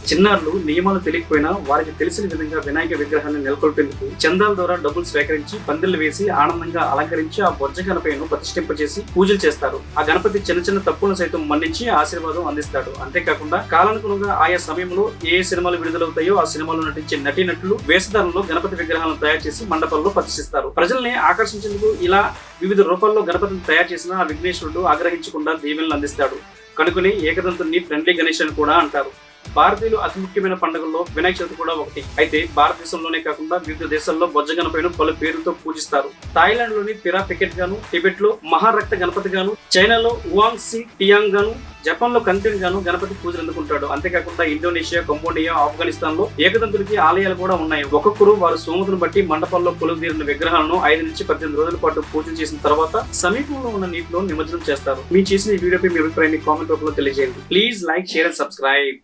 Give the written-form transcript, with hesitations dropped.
చిన్నారులు నియమాలు తెలియకపోయినా వారికి తెలిసిన విధంగా వినాయక విగ్రహాన్ని నెలకొల్పేందుకు చందాల ద్వారా డబ్బులు స్వీకరించి పందిళ్లు వేసి ఆనందంగా అలంకరించి ఆ బొజ్జ గణపయ్యను ప్రతిష్ఠింపజేసి పూజలు చేస్తారు. ఆ గణపతి చిన్న చిన్న తప్పులను సైతం మన్నించి ఆశీర్వాదం అందిస్తాడు. అంతేకాకుండా కాలానుగుణంగా ఆయా సమయంలో ఏ సినిమాలు విడుదలవుతాయో ఆ సినిమాలో నటించే నటీనటులు వేషధారంలో గణపతి విగ్రహాలను తయారు చేసి మండపాల్లో ప్రతిష్ఠిస్తారు. ప్రజల్ని ఆకర్షించేందుకు ఇలా వివిధ రూపాల్లో గణపతిని తయారు చేసిన ఆ విఘ్నేశ్వరుడు ఆగ్రహించకుండా దీవెనలు అందిస్తాడు. కనుకని ఏకదంతుని ఫ్రెండ్లీ గణేష్ అని కూడా అంటారు. భారతీయులు అతి ముఖ్యమైన పండుగల్లో వినాయక చవితి కూడా ఒకటి. అయితే భారతదేశంలోనే కాకుండా వివిధ దేశాల్లో బొజ్జ గణపయ్యను పలు పేరుతో పూజిస్తారు. థాయిలాండ్ లోని పిరా పికెట్ గాను, టిబెట్ లో మహారక్త గణపతి గాను, చైనాలో ఉవాంగ్ సి టియాంగ్ గాను, జపాన్ లో కంతిన్ గాను గణపతి పూజలు అందుకుంటాడు. అంతేకాకుండా ఇండోనేషియా, కంబోడియా, ఆఫ్ఘనిస్తాన్ లో ఏకదంతుడికి ఆలయాలు కూడా ఉన్నాయి. ఒక్కొక్కరు వారు సోమతును బట్టి మండపాల్లో కొలువుదీరిన విగ్రహాలను 5 నుంచి 18 రోజుల పాటు పూజలు చేసిన తర్వాత సమీపంలో ఉన్న నీటిలో నిమజ్జనం చేస్తారు. మీరు చేసిన ఈ వీడియోపై మీ అభిప్రాయాన్ని కామెంట్ రూపంలో తెలియజేయండి. Please like, share and subscribe.